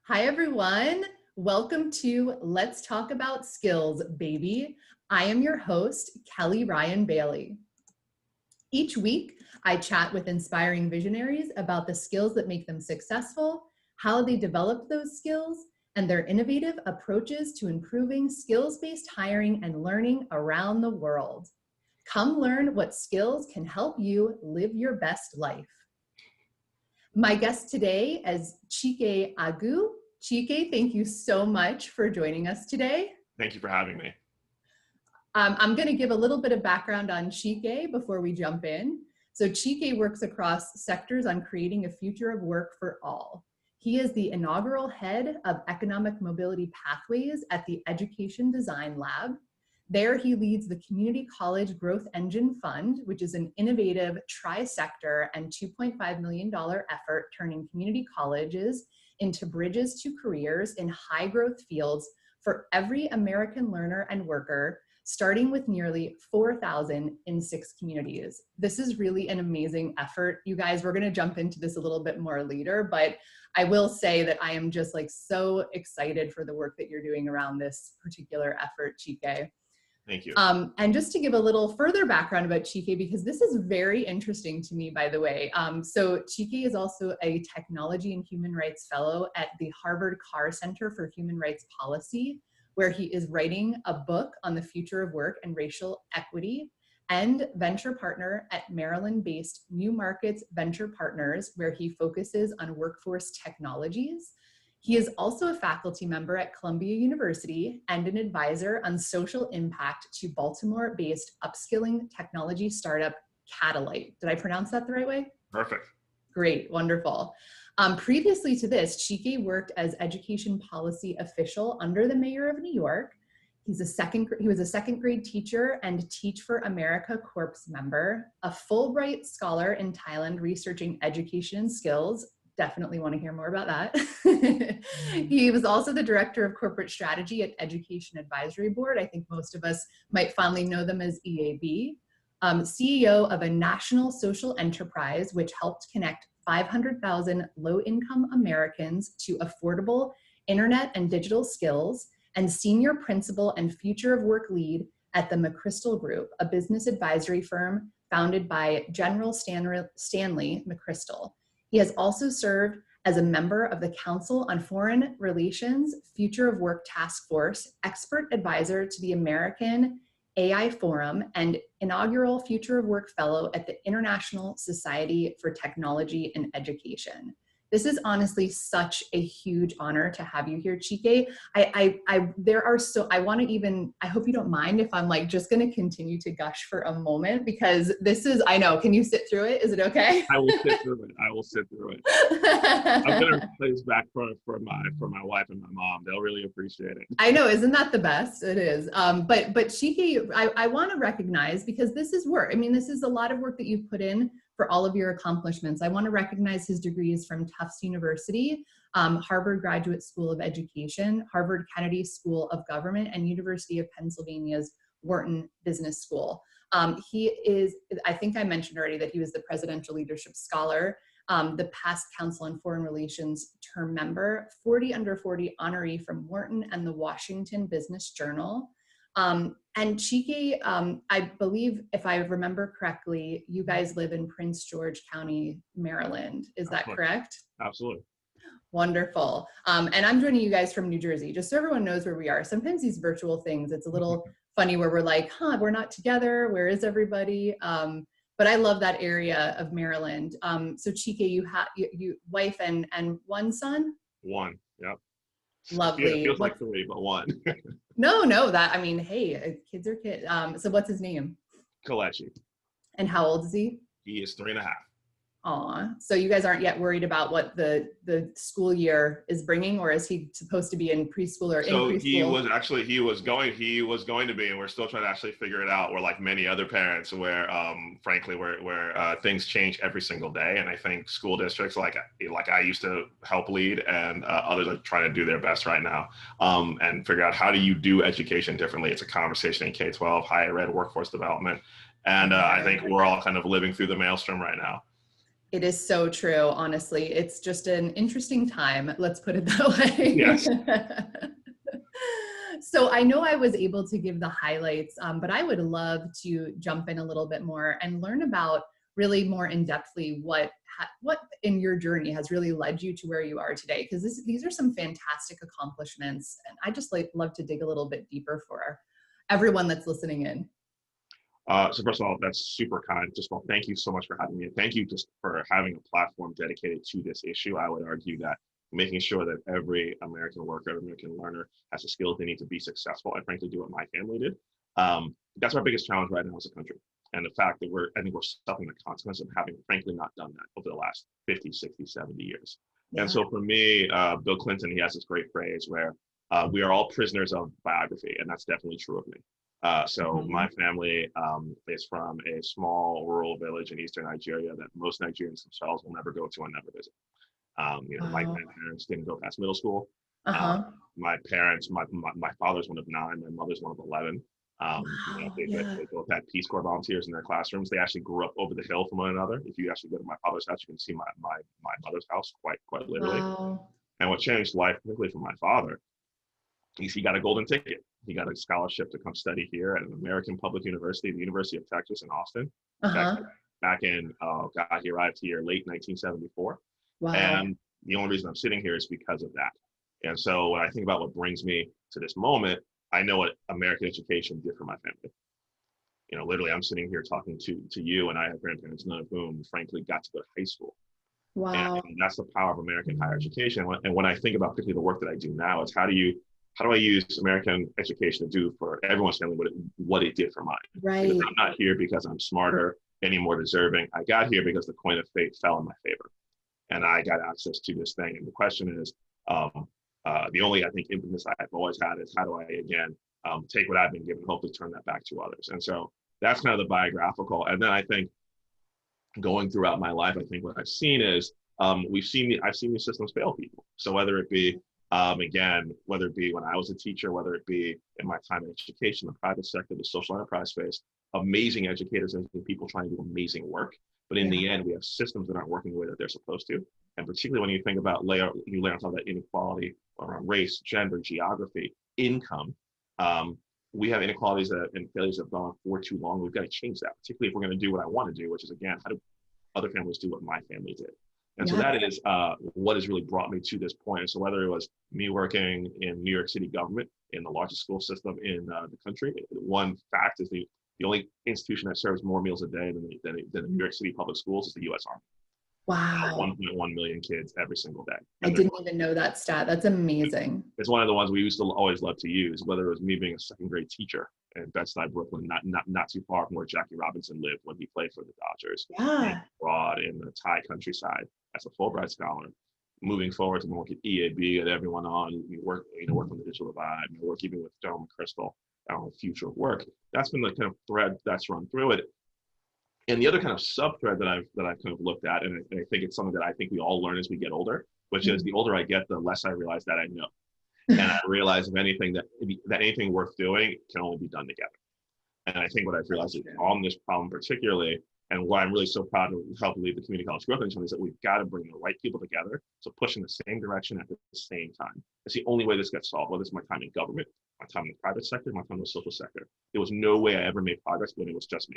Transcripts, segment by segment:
Hi, everyone. Welcome to Let's Talk About Skills, baby. I am your host, Kelly Ryan Bailey. Each week, I chat with inspiring visionaries about the skills that make them successful, how they developed those skills, and their innovative approaches to improving skills-based hiring and learning around the world. Come learn what skills can help you live your best life. My guest today is Chike Aguh. Chike, thank you so much for joining us today. Thank you for having me. I'm going to give a little bit of background on Chike before we jump in. So Chike works across sectors on creating a future of work for all. He is the inaugural head of economic mobility pathways at the Education Design Lab. There, he leads the Community College Growth Engine Fund, which is an innovative tri-sector and $2.5 million effort turning community colleges into bridges to careers in high growth fields for every American learner and worker, starting with nearly 4,000 in 6 communities. This is really an amazing effort. You guys, we're gonna jump into this a little bit more later, but I will say that I am just like so excited for the work that you're doing around this particular effort, Chike. Thank you. And just to give a little further background about Chike, because this is very interesting to me, by the way. So Chike is also a Technology and Human Rights Fellow at the Harvard Carr Center for Human Rights Policy, where he is writing a book on the future of work and racial equity, and venture partner at Maryland-based New Markets Venture Partners, where he focuses on workforce technologies. He is also a faculty member at Columbia University and an advisor on social impact to Baltimore-based upskilling technology startup Catalyte. Did I pronounce that the right way? Perfect. Great, wonderful. Previously to this, Chike worked as education policy official under the mayor of New York. He was a second grade teacher and Teach for America Corps member, a Fulbright scholar in Thailand researching education and skills. Definitely want to hear more about that. He was also the director of corporate strategy at Education Advisory Board. I think most of us might fondly know them as EAB. CEO of a national social enterprise, which helped connect 500,000 low-income Americans to affordable internet and digital skills, and senior principal and future of work lead at the McChrystal Group, a business advisory firm founded by General Stanley McChrystal. He has also served as a member of the Council on Foreign Relations Future of Work Task Force, expert advisor to the American AI Forum, and inaugural Future of Work Fellow at the International Society for Technology and Education. This is honestly such a huge honor to have you here, Chike. I hope you don't mind if I'm like just gonna continue to gush for a moment, because this is, I know, can you sit through it? Is it okay? I will sit through it. I will sit through it. I'm gonna play this back for my wife and my mom. They'll really appreciate it. I know, isn't that the best? It is. But Chike, I want to recognize, because this is work. I mean, this is a lot of work that you've put in for all of your accomplishments. I want to recognize his degrees from Tufts University, Harvard Graduate School of Education, Harvard Kennedy School of Government, and University of Pennsylvania's Wharton Business School. He is, I think I mentioned already that he was the Presidential Leadership Scholar, the past Council on Foreign Relations term member, 40 under 40 honoree from Wharton and the Washington Business Journal. And Chike, I believe, if I remember correctly, you guys live in Prince George County, Maryland. Is that correct? Absolutely. Wonderful. And I'm joining you guys from New Jersey, just so everyone knows where we are. Sometimes these virtual things, it's a little funny where we're like, we're not together. Where is everybody? But I love that area of Maryland. So Chike, you have you wife and one son? One, yep. Lovely. Feels like 3, but 1. No, that, I mean, hey, kids are kids. So what's his name? Kalechi. And how old is he? He is 3.5. Aw, so you guys aren't yet worried about what the school year is bringing, or is he supposed to be in preschool or in preschool? He was going to be, and we're still trying to actually figure it out. We're like many other parents where, frankly, where things change every single day. And I think school districts like I used to help lead, and others are trying to do their best right now, and figure out how do you do education differently. It's a conversation in K-12, higher ed, workforce development. And I think we're all kind of living through the maelstrom right now. It is so true, honestly. It's just an interesting time. Let's put it that Yes. way. So I know I was able to give the highlights, but I would love to jump in a little bit more and learn about really more in-depthly what in your journey has really led you to where you are today. Because these are some fantastic accomplishments. And I just love to dig a little bit deeper for everyone that's listening in. So first of all, that's super kind. Just well, thank you so much for having me. And thank you just for having a platform dedicated to this issue. I would argue that making sure that every American worker, every American learner has the skills they need to be successful and frankly do what my family did. That's our biggest challenge right now as a country. And the fact that I think we're suffering the consequence of having frankly not done that over the last 50, 60, 70 years. Yeah. And so for me, Bill Clinton, he has this great phrase where we are all prisoners of biography. And that's definitely true of me. So my family is from a small rural village in eastern Nigeria that most Nigerians themselves will never go to and never visit. My grandparents didn't go past middle school. My parents, my father's one of 9, my mother's one of 11. They both had Peace Corps volunteers in their classrooms. They actually grew up over the hill from one another. If you actually go to my father's house, you can see my mother's house quite literally. Wow. And what changed life, particularly for my father, is he got a golden ticket. He got a scholarship to come study here at an American public university, the University of Texas in Austin. Back in, he arrived here late 1974. Wow. And the only reason I'm sitting here is because of that. And so when I think about what brings me to this moment, I know what American education did for my family. Literally, I'm sitting here talking to you, and I have grandparents, none of whom, frankly, got to go to high school. Wow. And that's the power of American higher education. And when I think about particularly the work that I do now, it's how do I use American education to do for everyone's family what it did for mine? Right. Because I'm not here because I'm smarter, any more deserving. I got here because the coin of fate fell in my favor. And I got access to this thing. And the question is, the only, I think, impetus I've always had is how do I, again, take what I've been given, hopefully turn that back to others. And so that's kind of the biographical. And then I think going throughout my life, I think what I've seen is I've seen these systems fail people. So whether it be, whether it be when I was a teacher, whether it be in my time in education, the private sector, the social enterprise space, amazing educators and people trying to do amazing work. But in the end, we have systems that aren't working the way that they're supposed to. And particularly when you think about you layer on top of that inequality around race, gender, geography, income, we have inequalities and failures that have gone for too long. We've got to change that, particularly if we're going to do what I want to do, which is, again, how do other families do what my family did? And so that is what has really brought me to this point. And so whether it was me working in New York City government, in the largest school system in the country, one fact is the only institution that serves more meals a day than the New York City public schools is the U.S. Army. Wow. 1.1 million kids every single day. I didn't even know that stat. That's amazing. It's one of the ones we used to always love to use, whether it was me being a second grade teacher in Bed-Stuy, Brooklyn, not too far from where Jackie Robinson lived when he played for the Dodgers. Yeah. Abroad in the Thai countryside as a Fulbright scholar. Moving forward to work at EAB and everyone on, work on the digital divide, work even with John McChrystal on the future of work. That's been the kind of thread that's run through it. And the other kind of sub-thread that I've kind of looked at, and I think it's something that I think we all learn as we get older, which is the older I get, the less I realize that I know. And I realize that anything worth doing can only be done together. And I think what I've realized is on this problem particularly, and why I'm really so proud to help lead the community college growth initiative, is that we've got to bring the right people together to push in the same direction at the same time. It's the only way this gets solved, whether it's my time in government, my time in the private sector, my time in the social sector. There was no way I ever made progress when it was just me,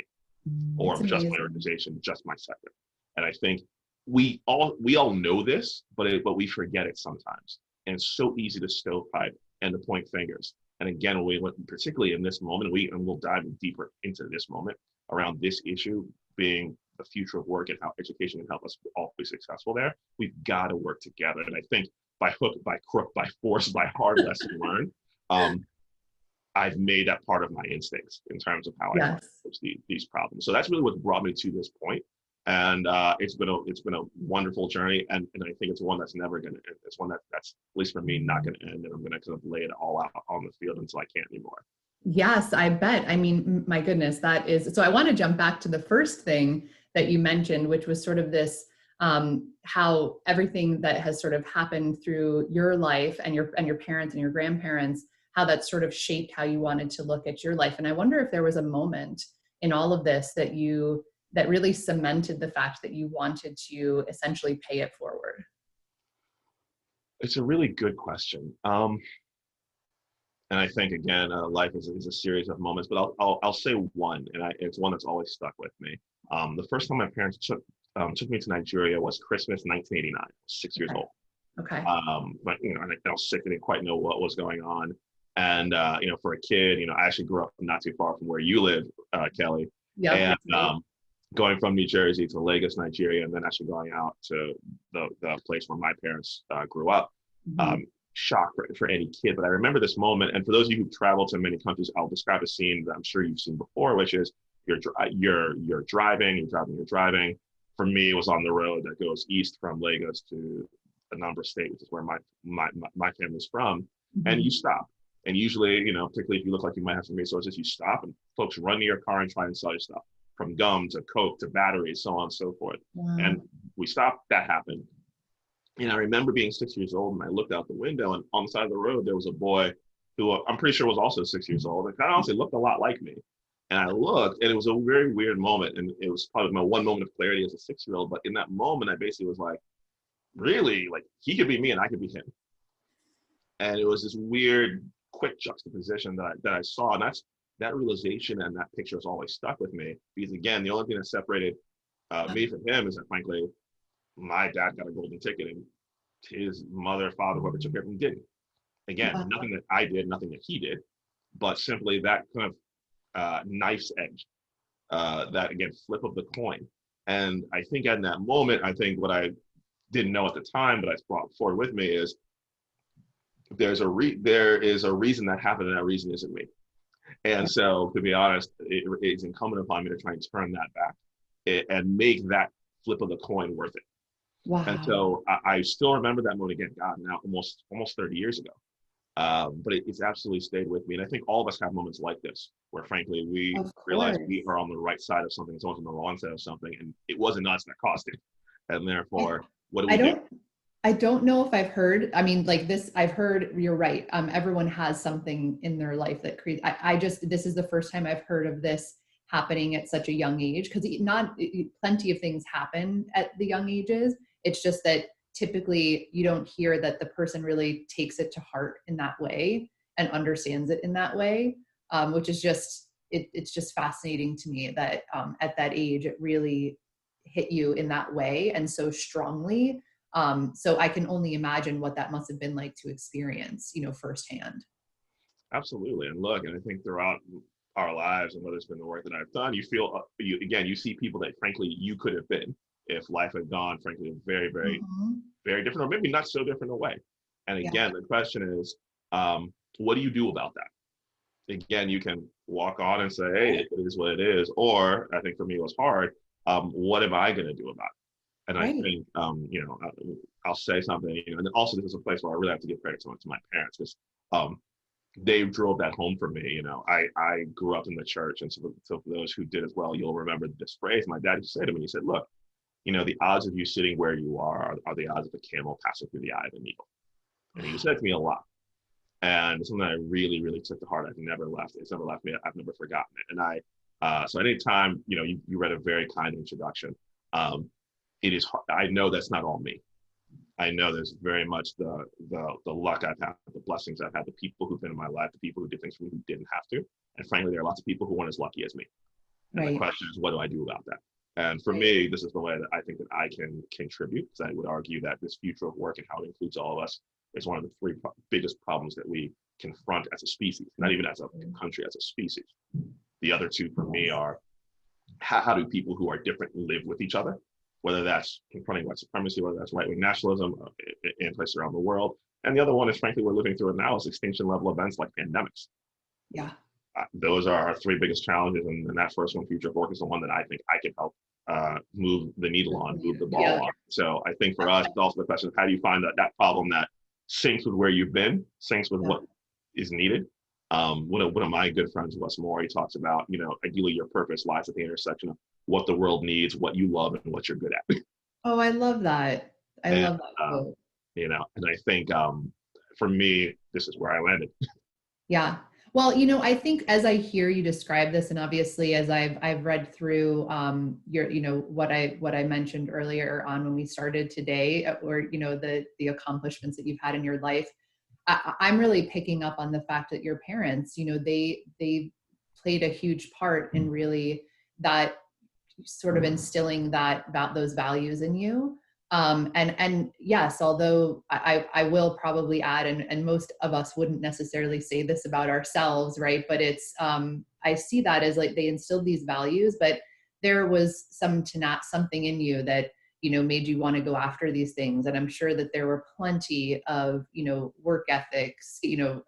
or just my organization, just my sector. And I think we all know this, but we forget it sometimes. And it's so easy to stovepipe and to point fingers. And again, particularly in this moment, and we'll dive deeper into this moment around this issue being the future of work and how education can help us all be successful there. We've got to work together. And I think by hook, by crook, by force, by hard lesson learned, I've made that part of my instincts in terms of how I approach these problems. So that's really what brought me to this point. And it's been a wonderful journey, and I think it's one that's never going to end. It's one that's, at least for me, not going to end, and I'm going to kind of lay it all out on the field until I can't anymore. Yes, I bet. I mean, my goodness, that is, so I want to jump back to the first thing that you mentioned, which was sort of this, how everything that has sort of happened through your life and your parents and your grandparents, how that sort of shaped how you wanted to look at your life. And I wonder if there was a moment in all of this that you that really cemented the fact that you wanted to essentially pay it forward? It's a really good question. And I think again, life is a series of moments, but I'll say one, and it's one that's always stuck with me. The first time my parents took me to Nigeria was Christmas 1989. I was 6 years Okay. old. Okay. But I was sick. I didn't quite know what was going on. And for a kid, I actually grew up not too far from where you live, Kelly. Yep. And going from New Jersey to Lagos, Nigeria, and then actually going out to the place where my parents grew up. Mm-hmm. Shock for any kid. But I remember this moment. And for those of you who've traveled to many countries, I'll describe a scene that I'm sure you've seen before, which is you're driving. For me, it was on the road that goes east from Lagos to a number of states, which is where my family's from. Mm-hmm. And you stop. And usually, particularly if you look like you might have some resources, you stop and folks run to your car and try and sell you stuff, from gum to Coke to batteries, so on and so forth. Wow. And we stopped, that happened. And I remember being 6 years old, and I looked out the window, and on the side of the road, there was a boy who I'm pretty sure was also 6 years old, and kind of honestly looked a lot like me. And I looked, and it was a very weird moment, and it was probably my one moment of clarity as a 6-year-old. But in that moment, I basically was like, really, like he could be me and I could be him. And it was this weird, quick juxtaposition that I saw, and that realization and that picture has always stuck with me. Because again, the only thing that separated me from him is that, frankly, my dad got a golden ticket, and his mother, father, whoever took care of him didn't. Again, nothing that I did, nothing that he did, but simply that kind of knife's edge, that again, flip of the coin. And I think in that moment, I think what I didn't know at the time, but I brought forward with me is there is a reason that happened, and that reason isn't me. And so, to be honest, it's incumbent upon me to try and turn that back and make that flip of the coin worth it. Wow. And so I still remember that moment again, God, now almost 30 years ago. But it's absolutely stayed with me. And I think all of us have moments like this, where frankly, we realize we are on the right side of something, someone's on the wrong side of something, and it wasn't us that caused it. And therefore, what do we do? I don't know if I've heard, I mean, like this, I've heard, you're right. Everyone has something in their life that creates, this is the first time I've heard of this happening at such a young age, because plenty of things happen at the young ages. It's just that typically you don't hear that the person really takes it to heart in that way and understands it in that way, which is just, it's just fascinating to me that at that age, it really hit you in that way and so strongly. So I can only imagine what that must have been like to experience, firsthand. Absolutely. And look, and I think throughout our lives, and whether it's been the work that I've done, you feel, you see people that frankly you could have been if life had gone, frankly, very, very, very different, or maybe not so different a way. And again, the question is, what do you do about that? Again, you can walk on and say, hey, it is what it is. Or I think for me, it was hard. What am I going to do about it? And I think, I'll say something, and also this is a place where I really have to give credit to my parents, because they drove that home for me. I grew up in the church, and so for those who did as well, you'll remember this phrase my dad used to say to me. He said, look, the odds of you sitting where you are the odds of a camel passing through the eye of a needle. And he said to me a lot. And it's something I really, really took to heart. I've never left it. It's never left me. I've never forgotten it. And so anytime, you read a very kind introduction, it is, I know that's not all me. I know there's very much the luck I've had, the blessings I've had, the people who've been in my life, the people who did things for me who didn't have to. And frankly, there are lots of people who weren't as lucky as me. And the question is, what do I do about that? And for me, this is the way that I think that I can contribute, because I would argue that this future of work and how it includes all of us is one of the three biggest problems that we confront as a species, not even as a country, as a species. The other two for me are, how do people who are different live with each other, whether that's confronting white supremacy, whether that's right-wing nationalism in places around the world. And the other one is, frankly, we're living through it now, is extinction level events like pandemics. Yeah. Those are our three biggest challenges. And that first one, future of work, is the one that I think I can help move the needle on, move the ball on. So I think for us, it's also the question of how do you find that problem that syncs with where you've been, syncs with what is needed. One of my good friends, Wes Moore, he talks about, ideally your purpose lies at the intersection of what the world needs, what you love, and what you're good at. Oh, I love that. I love that quote. And I think for me, this is where I landed. Yeah. Well, you know, I think as I hear you describe this, and obviously as I've read through your, you know, what I mentioned earlier on when we started today, or you know, the accomplishments that you've had in your life, I'm really picking up on the fact that your parents, you know, they played a huge part in really that sort of instilling that about those values in you. And yes, although I will probably add, and most of us wouldn't necessarily say this about ourselves, right? But it's I see that as like they instilled these values, but there was something in you that, you know, made you want to go after these things. And I'm sure that there were plenty of, you know, work ethics, you know,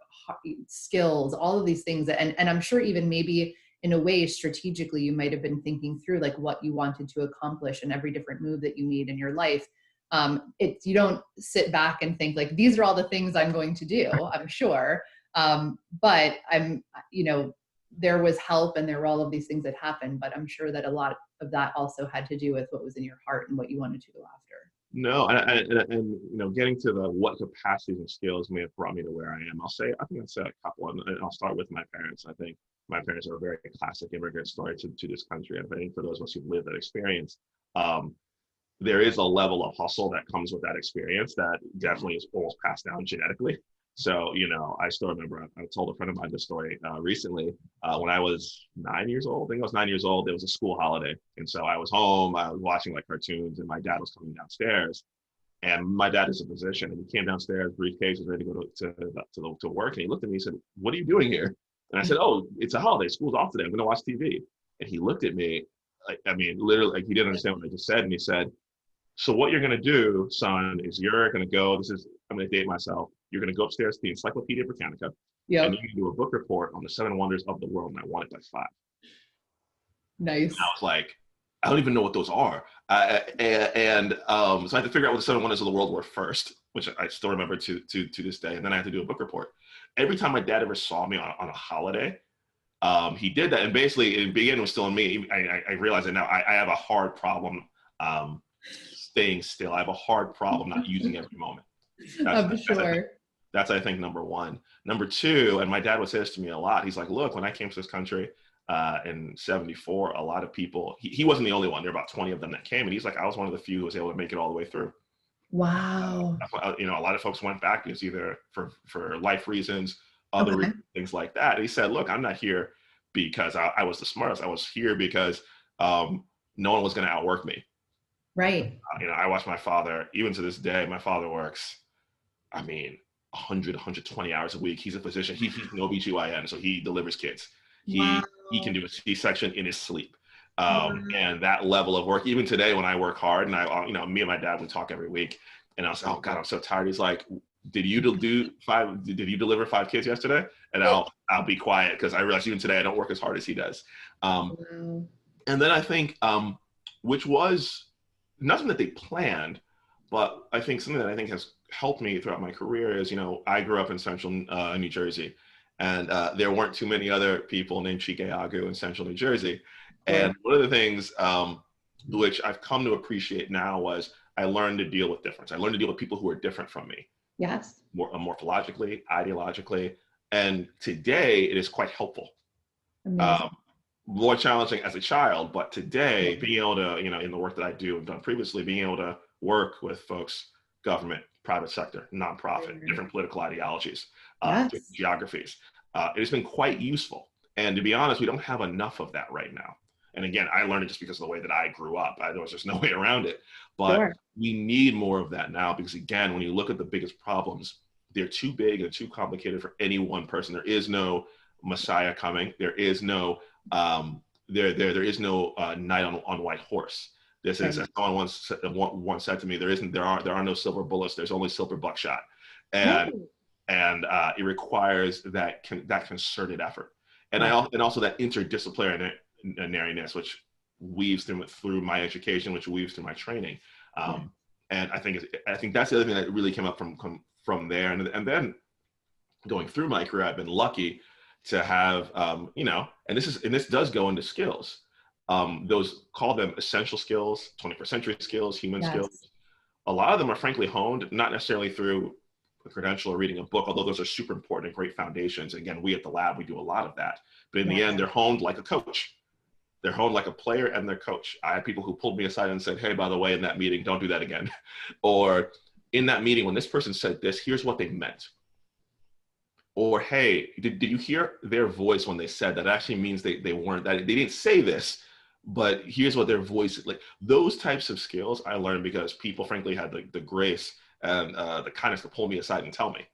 skills, all of these things that, and I'm sure even maybe in a way strategically you might have been thinking through like what you wanted to accomplish and every different move that you made in your life. You don't sit back and think like these are all the things I'm going to do, I'm sure, but I'm, you know, there was help and there were all of these things that happened, but I'm sure that a lot of that also had to do with what was in your heart and what you wanted to go after. No, and you know, getting to the what capacities and skills may have brought me to where I am. I think I'll say a couple, and I'll start with my parents. I think my parents are a very classic immigrant story to this country. And I think for those of us who've lived that experience, um, there is a level of hustle that comes with that experience that definitely is almost passed down genetically. So, you know, I still remember, I told a friend of mine this story recently. When I was 9 years old, I think I was 9 years old, it was a school holiday. And so I was home, I was watching like cartoons, and my dad was coming downstairs. And my dad is a physician, and he came downstairs, briefcase, was ready to go to work. And he looked at me and said, "What are you doing here?" And I said, "Oh, it's a holiday. School's off today. I'm going to watch TV." And he looked at me, like, I mean, literally, like he didn't understand what I just said. And he said, "So what you're going to do, son, is you're going to go, I'm going to date myself. You're going to go upstairs to the Encyclopedia Britannica, and Yep. you're going to do a book report on the seven wonders of the world." And I want it by 5. And I Nice. was like, I don't even know what those are. So I had to figure out what the seven wonders of the world were first, which I still remember to this day. And then I had to do a book report. Every time my dad ever saw me on a holiday, he did that. And basically, in the beginning, it was still in me. I realize it now. I have a hard problem staying still. I have a hard problem not using every moment. That's, I'm that's, I think, sure. that's, I think, number one. Number two, and my dad would say this to me a lot. He's like, "Look, when I came to this country in 74, a lot of people, he wasn't the only one. There were about 20 of them that came. And he's like, I was one of the few who was able to make it all the way through." Wow. You know, a lot of folks went back because either for life reasons, other Okay. reasons, things like that. And he said, "Look, I'm not here because I was the smartest. I was here because no one was going to outwork me." Right. You know, I watched my father, even to this day, my father works, I mean, 100, 120 hours a week. He's a physician. He's an OBGYN, so he delivers kids. Wow. He can do a C-section in his sleep. Wow. And that level of work, even today when I work hard, and you know, me and my dad would talk every week, and I was, "Oh God, I'm so tired." He's like, "Did you do 5? Did you deliver 5 kids yesterday?" And I'll be quiet because I realize even today I don't work as hard as he does. Wow. And then I think, which was nothing that they planned, but I think something that I think has helped me throughout my career is, you know, I grew up in central New Jersey, and there weren't too many other people named Chike Aguh in central New Jersey. Sure. And one of the things which I've come to appreciate now was I learned to deal with difference. I learned to deal with people who are different from me, Yes. morphologically, ideologically, and today it is quite helpful. Amazing. Um, More challenging as a child, but today being able to, you know, in the work that I do and done previously, being able to work with folks, government, private sector, nonprofit, Sure. different political ideologies, different Yes. geographies, it has been quite useful. And to be honest, we don't have enough of that right now. And again, I learned it just because of the way that I grew up. There was just no way around it. But Sure. we need more of that now because, again, when you look at the biggest problems, they're too big and too complicated for any one person. There is no Messiah coming. There is no there is no knight on white horse. This is, Right. as someone once said to me, there are no silver bullets. There's only silver buckshot, and Right. it requires that concerted effort, and Yes. and also that interdisciplinariness, which weaves through my education, which weaves through my training, Yeah. and I think that's the other thing that really came up from there, and then going through my career, I've been lucky to have, you know, and this does go into skills. Those, call them essential skills, 21st century skills, human skills. Yes. A lot of them are frankly honed, not necessarily through a credential or reading a book, although those are super important and great foundations. Again, we at the lab, we do a lot of that. But in the end, they're honed like a coach. They're honed like a player and their coach. I had people who pulled me aside and said, hey, by the way, in that meeting, don't do that again. Or in that meeting, when this person said this, here's what they meant. Or, hey, did you hear their voice when they said that? It actually means they weren't that, they didn't say this, but here's what their voice, like those types of skills I learned because people frankly had the grace and the kindness to pull me aside and tell me.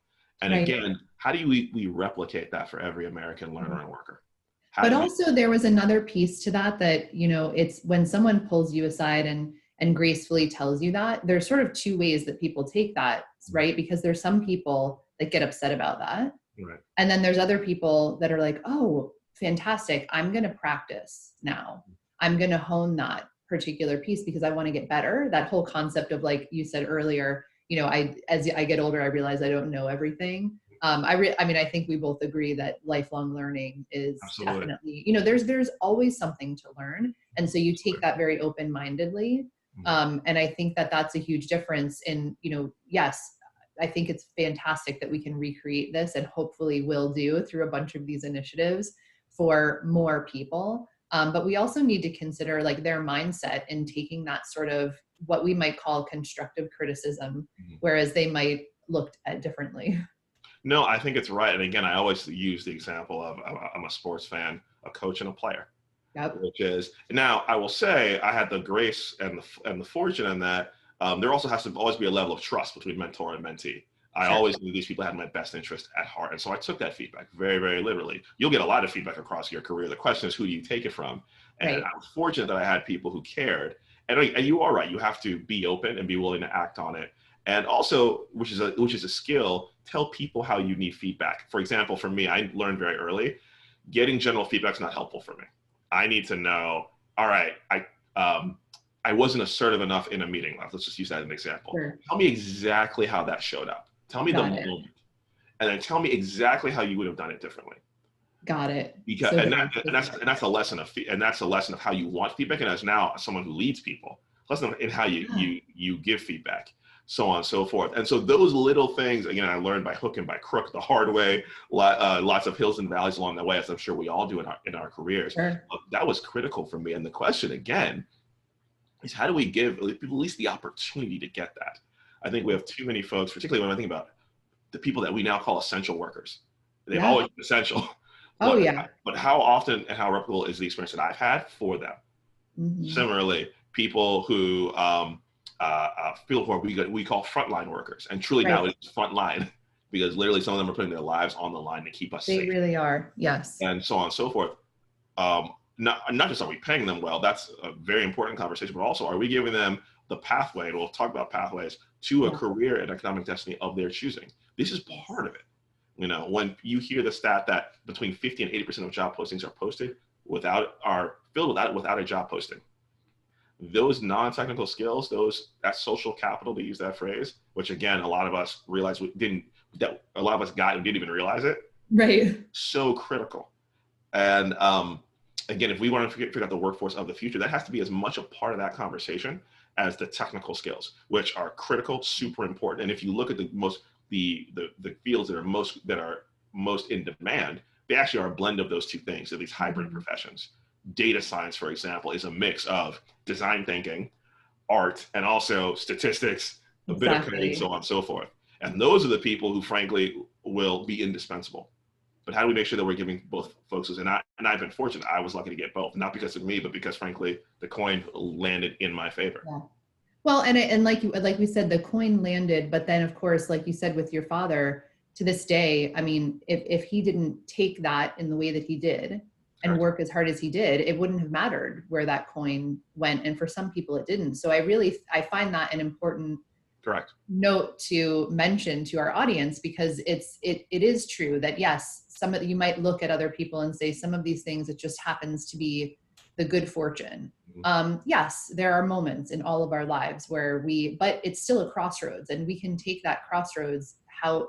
And again, how do we replicate that for every American learner and worker? But also there was another piece to that, it's when someone pulls you aside and gracefully tells you that, there's sort of two ways that people take that, right? Because there's some people that get upset about that. Right. And then there's other people that are like, oh, fantastic. I'm going to practice now. I'm going to hone that particular piece because I want to get better. That whole concept of, like you said earlier, as I get older, I realize I don't know everything. I think we both agree that lifelong learning is definitely, there's always something to learn. And so you take that very open-mindedly. And I think that that's a huge difference in, yes, I think it's fantastic that we can recreate this and hopefully will do through a bunch of these initiatives for more people. But we also need to consider like their mindset in taking that sort of what we might call constructive criticism, whereas they might look at differently. No, I think it's right. And again, I always use the example of I'm a sports fan, a coach and a player. Yep. Which is, now I will say I had the grace and the fortune in that there also has to always be a level of trust between mentor and mentee. I always knew these people had my best interest at heart. And so I took that feedback very, very literally. You'll get a lot of feedback across your career. The question is, who do you take it from? And I was fortunate that I had people who cared. And you are right. You have to be open and be willing to act on it. And also, which is a skill, tell people how you need feedback. For example, for me, I learned very early, getting general feedback is not helpful for me. I need to know, all right, I wasn't assertive enough in a meeting. Let's just use that as an example. Sure. Tell me exactly how that showed up. Tell me the moment. And then tell me exactly how you would have done it differently. Got it. Because that's a lesson of how you want feedback. And as now someone who leads people, lesson in how you give feedback, so on and so forth. And so those little things, again, I learned by hook and by crook the hard way, lots of hills and valleys along the way, as I'm sure we all do in our careers. Sure. That was critical for me. And the question again is, how do we give people at least the opportunity to get that? I think we have too many folks, particularly when I think about the people that we now call essential workers. They've always been essential. But how often and how replicable is the experience that I've had for them? Similarly, people who we call frontline workers, and truly now it's frontline because literally some of them are putting their lives on the line to keep us safe. They really are, yes. And so on and so forth. Not just are we paying them well, that's a very important conversation, but also are we giving them the pathway, and we'll talk about pathways, to a career and economic destiny of their choosing. This is part of it. When you hear the stat that between 50 and 80% of job postings are posted without a job posting, those non-technical skills, that social capital, to use that phrase, which again, a lot of us realized that a lot of us got and didn't even realize it. Right. So critical. And again, if we want to figure out the workforce of the future, that has to be as much a part of that conversation as the technical skills, which are critical, super important. And if you look at the fields that are most in demand, they actually are a blend of those two things, at these hybrid professions. Data science, for example, is a mix of design thinking, art, and also statistics, a bit of coding, so on and so forth. And those are the people who, frankly, will be indispensable. But how do we make sure that we're giving both folks? And I've been fortunate. I was lucky to get both, not because of me, but because, frankly, the coin landed in my favor. Yeah. Well, and like we said, the coin landed, but then, of course, like you said with your father, to this day, I mean, if he didn't take that in the way that he did and work as hard as he did, it wouldn't have mattered where that coin went. And for some people, it didn't. So I find that an important note to mention to our audience, because it is true that, yes, you might look at other people and say some of these things, it just happens to be the good fortune. Yes, there are moments in all of our lives but it's still a crossroads, and we can take that crossroads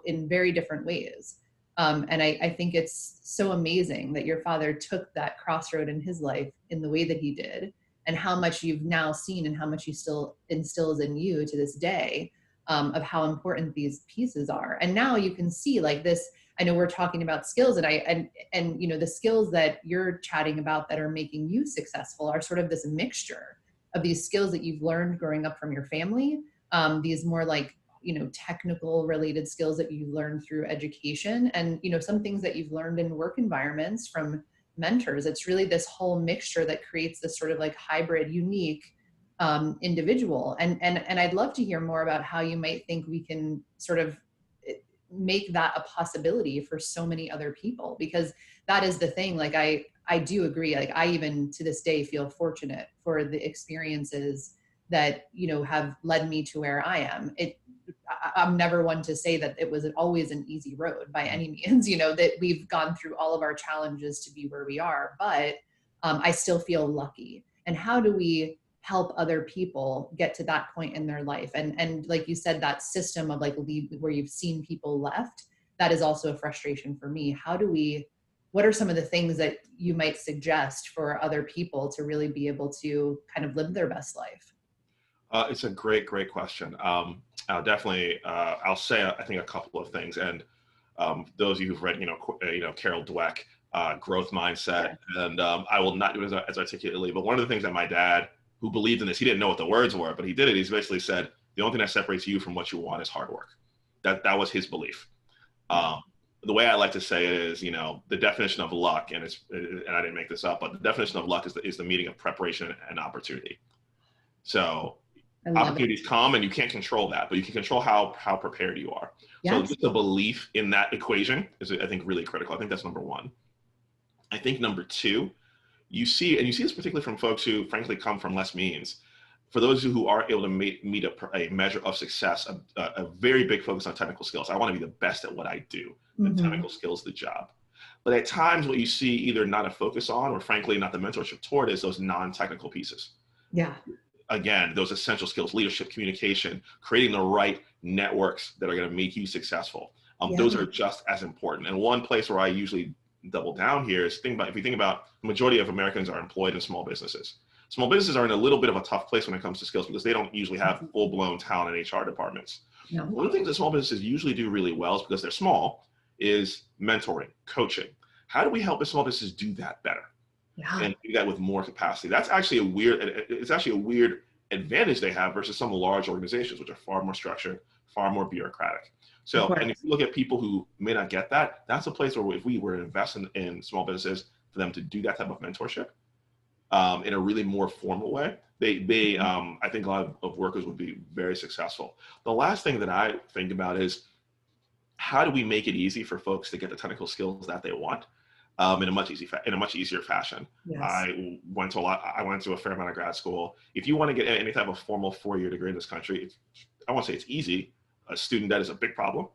in very different ways. And I think it's so amazing that your father took that crossroad in his life in the way that he did, and how much you've now seen and how much he still instills in you to this day. of how important these pieces are. And now you can see like this, I know we're talking about skills, and you know, the skills that you're chatting about that are making you successful are sort of this mixture of these skills that you've learned growing up from your family, these more like, you know, technical related skills that you learned through education, and, you know, some things that you've learned in work environments from mentors. It's really this whole mixture that creates this sort of like hybrid, unique individual. And I'd love to hear more about how you might think we can sort of make that a possibility for so many other people, because that is the thing. Like I do agree. Like I even to this day feel fortunate for the experiences that, you know, have led me to where I am. I'm never one to say that it was always an easy road by any means, you know, that we've gone through all of our challenges to be where we are, but I still feel lucky. And how do we help other people get to that point in their life? And like you said, that system of like leave where you've seen people left, that is also a frustration for me. What are some of the things that you might suggest for other people to really be able to kind of live their best life? It's a great question. I'll say, I think a couple of things. And those of you who've read, Carol Dweck, Growth Mindset, and I will not do it as articulately, but one of the things that my dad, who believed in this, he didn't know what the words were, but he did it. He's basically said, the only thing that separates you from what you want is hard work. That was his belief. The way I like to say it is, you know, the definition of luck, and I didn't make this up, but the definition of luck is the meeting of preparation and opportunity. So opportunities come, and you can't control that, but you can control how prepared you are. Yes. So just the belief in that equation is, I think, really critical. I think that's number one. I think number two, you see this particularly from folks who frankly come from less means. For those who are able to meet a measure of success, a very big focus on technical skills. I want to be the best at what I do. The technical skills, the job. But at times what you see either not a focus on, or frankly not the mentorship toward, is those non-technical pieces. Yeah. Again, those essential skills, leadership, communication, creating the right networks that are going to make you successful. Those are just as important. And one place where I usually double down here is if you think about the majority of Americans are employed in small businesses. Small businesses are in a little bit of a tough place when it comes to skills because they don't usually have full-blown talent and HR departments. No. One of the things that small businesses usually do really well is because they're small is mentoring, coaching. How do we help a small business do that better? Yeah. And do that with more capacity? That's actually a weird advantage they have versus some large organizations, which are far more structured, far more bureaucratic. So, and if you look at people who may not get that, that's a place where if we were to invest in small businesses for them to do that type of mentorship in a really more formal way, I think a lot of workers would be very successful. The last thing that I think about is how do we make it easy for folks to get the technical skills that they want in a much easier fashion. Yes. I went to a fair amount of grad school. If you want to get any type of formal 4-year degree in this country, I won't say it's easy. Student debt is a big problem.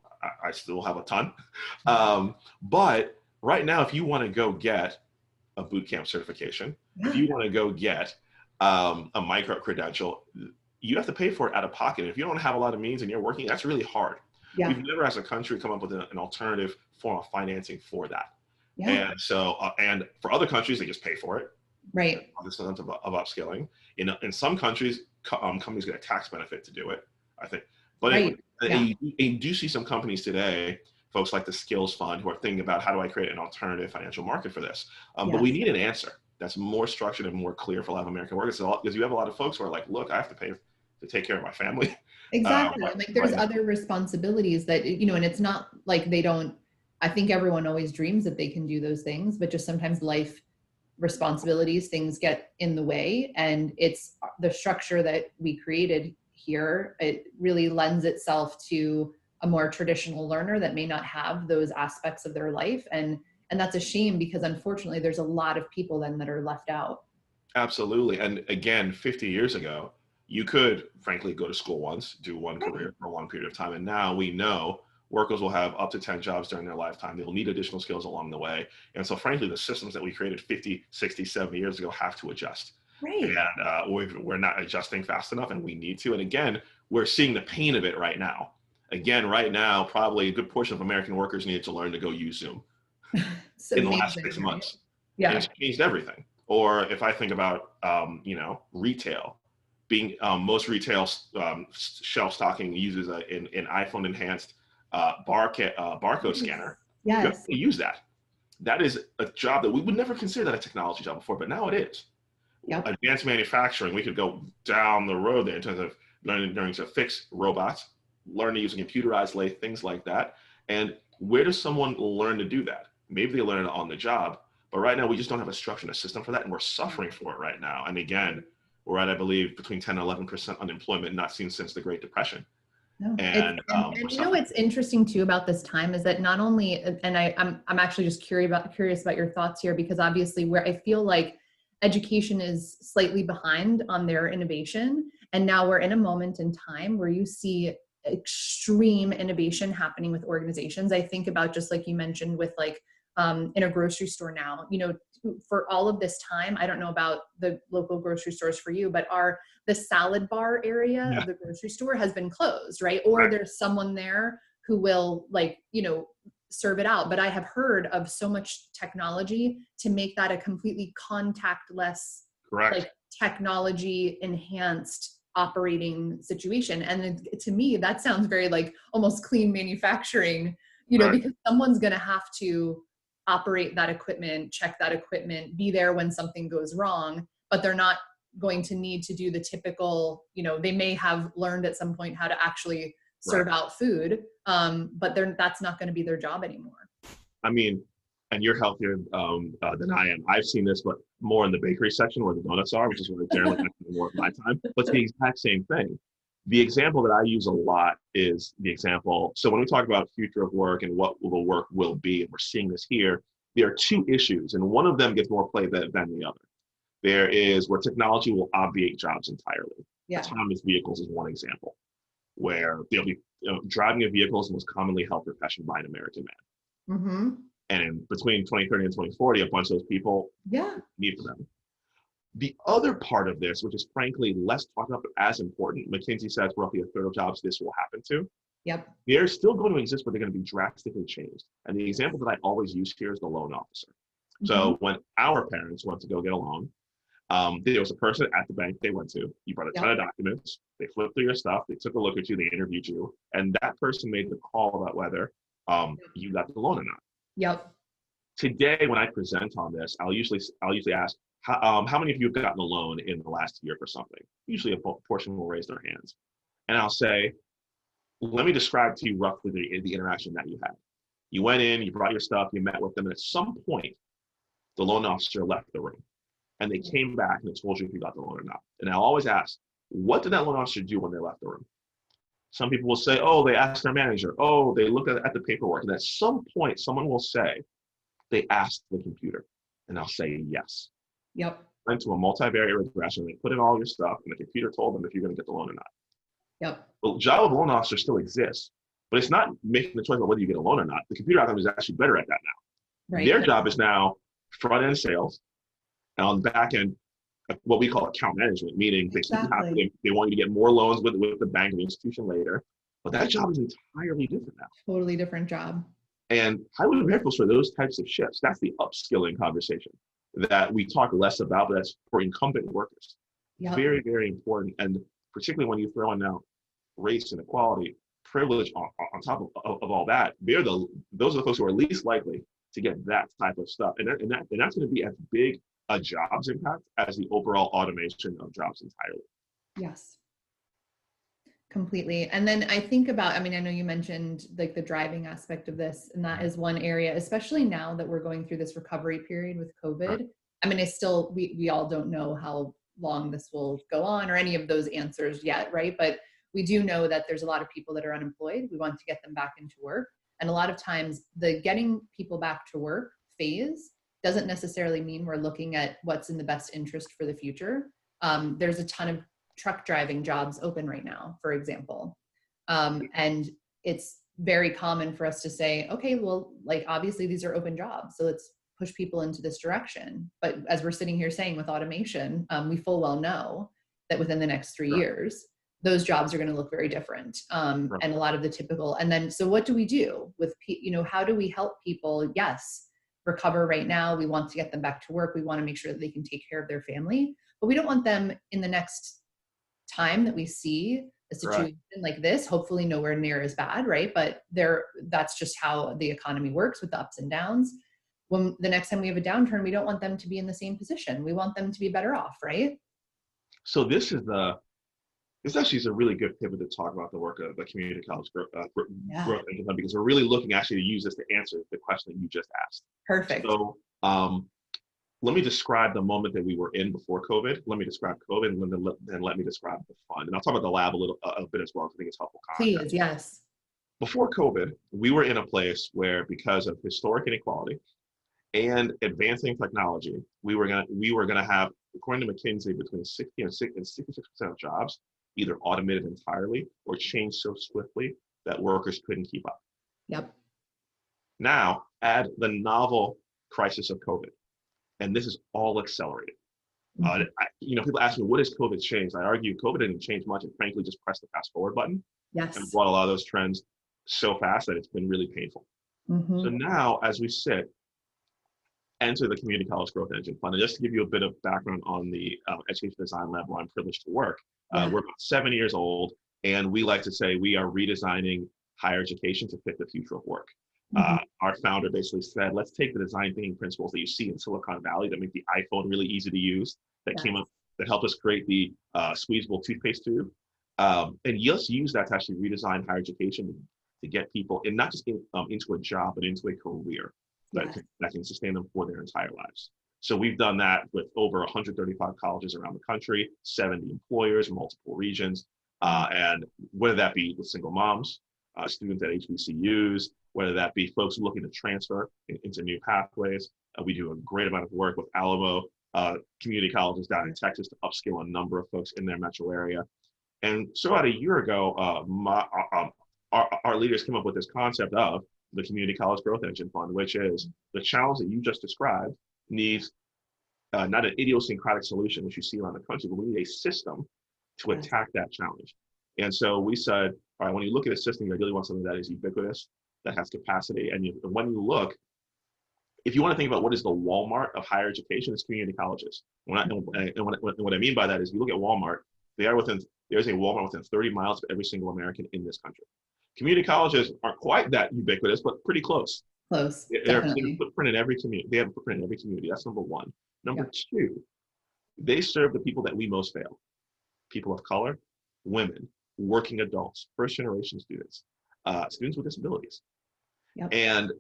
I still have a ton. But right now, if you want to go get a boot camp certification, if you want to go get a micro credential, you have to pay for it out of pocket. If you don't have a lot of means and you're working, that's really hard. Yeah. We've never as a country come up with an alternative form of financing for that. Yeah. And so, and for other countries, they just pay for it. Right. This sense of upskilling. In some countries, companies get a tax benefit to do it, I think. But right. You do see some companies today, folks like the Skills Fund, who are thinking about how do I create an alternative financial market for this. Yes. But we need an answer that's more structured and more clear for a lot of American workers, because you have a lot of folks who are like, look, I have to pay to take care of my family. Exactly. Like there's other responsibilities that, you know, and it's not like they don't, I think everyone always dreams that they can do those things, but just sometimes life responsibilities, things get in the way. And it's the structure that we created here. It really lends itself to a more traditional learner that may not have those aspects of their life. And that's a shame, because unfortunately there's a lot of people then that are left out. Absolutely. And again, 50 years ago, you could frankly go to school once, do one career for a long period of time. And now we know workers will have up to 10 jobs during their lifetime. They'll need additional skills along the way. And so frankly, the systems that we created 50, 60, 70 years ago have to adjust. Right. And we're not adjusting fast enough, and we need to. And again, we're seeing the pain of it right now. Again, right now, probably a good portion of American workers needed to learn to go use Zoom in the last 6 months. Yeah. And it's changed everything. Or if I think about, retail, being most retail shelf stocking uses an iPhone enhanced barcode scanner. You have Yes. to use that. That is a job that we would never consider that a technology job before, but now it is. Yep. Advanced manufacturing, we could go down the road there in terms of learning to fix robots, learn to use a computerized lathe, things like that. And where does someone learn to do that? Maybe they learn it on the job, but right now we just don't have a structure and a system for that, and we're suffering for it right now. And again, we're at, I believe, between 10 and 11% unemployment, not seen since the Great Depression. No. And You know what's interesting too about this time is that not only, and I'm actually just curious about your thoughts here, because obviously where I feel like education is slightly behind on their innovation, and now we're in a moment in time where you see extreme innovation happening with organizations. I think about, just like you mentioned, with like in a grocery store now, you know, for all of this time, I don't know about the local grocery stores for you, but the salad bar area of the grocery store has been closed, right? Or there's someone there who will, like, you know, serve it out. But I have heard of so much technology to make that a completely contactless, like technology enhanced operating situation. And to me, that sounds very like almost clean manufacturing, you know, because someone's going to have to operate that equipment, check that equipment, be there when something goes wrong, but they're not going to need to do the typical, you know, they may have learned at some point how to actually serve out food, but that's not going to be their job anymore. I mean, and you're healthier than I am. I've seen this, but more in the bakery section where the donuts are, which is where I generally spend more of my time. But it's the exact same thing. The example that I use a lot is the example. So when we talk about future of work and what the work will be, and we're seeing this here, there are two issues, and one of them gets more play than the other. There is where technology will obviate jobs entirely. Autonomous vehicles is one example, where they'll be driving a vehicle is the most commonly held profession by an American man. Mm-hmm. And between 2030 and 2040, a bunch of those people need for them. The other part of this, which is frankly less talked about but as important, McKinsey says roughly a third of jobs this will happen to. They're still going to exist, but they're going to be drastically changed. And the example that I always use here is the loan officer. So when our parents went to go get a loan, there was a person at the bank they went to. You brought a ton of documents. They flipped through your stuff. They took a look at you. They interviewed you. And that person made the call about whether you got the loan or not. Today, when I present on this, I'll usually ask, how many of you have gotten a loan in the last year for something? Usually a portion will raise their hands. And I'll say, let me describe to you roughly the interaction that you had. You went in, you brought your stuff, you met with them, and at some point, the loan officer left the room. And they came back and they told you if you got the loan or not. And I'll always ask, what did that loan officer do when they left the room? Some people will say, oh, they asked their manager. Oh, they looked at the paperwork. And at some point, someone will say, they asked the computer. And I'll say, yes. Went to a multivariate regression. They put in all your stuff, and the computer told them if you're going to get the loan or not. The job of loan officer still exists, but it's not making the choice about whether you get a loan or not. The computer algorithm is actually better at that now. Their job is now front-end sales, and on the back end, what we call account management, meaning they want you to get more loans with the bank and the institution later. But that job is entirely different now. Totally different job. And highly variables for those types of shifts. That's the upskilling conversation that we talk less about, but that's for incumbent workers. Very, very important. And particularly when you throw in now race and equality, privilege on top of all that, those are the folks who are least likely to get that type of stuff. And that's going to be as big a jobs impact as the overall automation of jobs entirely. Yes. Completely. And then I think about, I mean, I know you mentioned like the driving aspect of this, and that is one area, especially now that we're going through this recovery period with COVID. I mean, we all don't know how long this will go on or any of those answers yet, right? But we do know that there's a lot of people that are unemployed. We want to get them back into work. And a lot of times the getting people back to work phase doesn't necessarily mean we're looking at what's in the best interest for the future. There's a ton of truck driving jobs open right now, for example. And it's very common for us to say, okay, well, like obviously these are open jobs, so let's push people into this direction. But as we're sitting here saying with automation, we full well know that within the next 3 years, those jobs are going to look very different. And a lot of the typical, and then, so what do we do with, how do we help people? Yes, recover right now. We want to get them back to work. We want to make sure that they can take care of their family, but we don't want them in the next time that we see a situation like this, hopefully nowhere near as bad, right? But that's just how the economy works with the ups and downs. When the next time we have a downturn, we don't want them to be in the same position. We want them to be better off, right? So this actually is a really good pivot to talk about the work of the community college growth engine fund, because we're really looking actually to use this to answer the question that you just asked. Perfect. So let me describe the moment that we were in before COVID. Let me describe COVID, and then let me describe the fund. And I'll talk about the lab a bit as well, because I think it's helpful context. Please, yes. Before COVID, we were in a place where, because of historic inequality and advancing technology, we were gonna have, according to McKinsey, between 60 and 66% of jobs either automated entirely or changed so swiftly that workers couldn't keep up. Yep. Now, add the novel crisis of COVID, and this is all accelerated. People ask me, what has COVID changed? I argue COVID didn't change much. It frankly just pressed the fast forward button. Yes. And brought a lot of those trends so fast that it's been really painful. So now, as we sit, enter the Community College Growth Engine Fund. And just to give you a bit of background on the education design lab where I'm privileged to work, we're about 7 years old, and we like to say we are redesigning higher education to fit the future of work. Our founder basically said, let's take the design thinking principles that you see in Silicon Valley that make the iPhone really easy to use, that came up, that helped us create the squeezable toothpaste tube, and just use that to actually redesign higher education to get people, and not just into a job, but into a career that can sustain them for their entire lives. So we've done that with over 135 colleges around the country, 70 employers, multiple regions, and whether that be with single moms, students at HBCUs, whether that be folks looking to transfer into new pathways. We do a great amount of work with Alamo community colleges down in Texas to upskill a number of folks in their metro area. And so about a year ago, our leaders came up with this concept of the Community College Growth Engine Fund, which is the challenge that you just described needs not an idiosyncratic solution, which you see around the country, but we need a system to attack that challenge. And so we said, all right, when you look at a system, you ideally want something that is ubiquitous, that has capacity. And when you look, if you want to think about what is the Walmart of higher education, it's community colleges. And what I mean by that is, you look at Walmart, there's a Walmart within 30 miles of every single American in this country. Community colleges aren't quite that ubiquitous, but pretty close. Close. They have a footprint in every community. They have a footprint in every community. That's number one. Number two, they serve the people that we most fail: people of color, women, working adults, first generation students, students with disabilities. And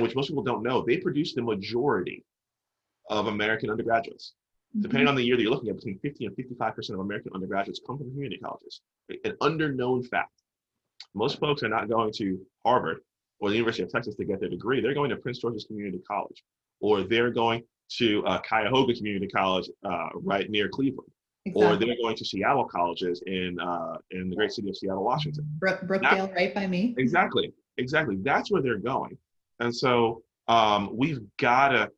which most people don't know, they produce the majority of American undergraduates. Depending on the year that you're looking at, between 50 and 55% of American undergraduates come from community colleges. An underknown fact. Most folks are not going to Harvard or the University of Texas to get their degree. They're going to Prince George's Community College, or they're going to Cuyahoga Community College right near Cleveland, or they're going to Seattle colleges in the great city of Seattle, Washington. Brookdale, right by me. Exactly. That's where they're going. And so we've got to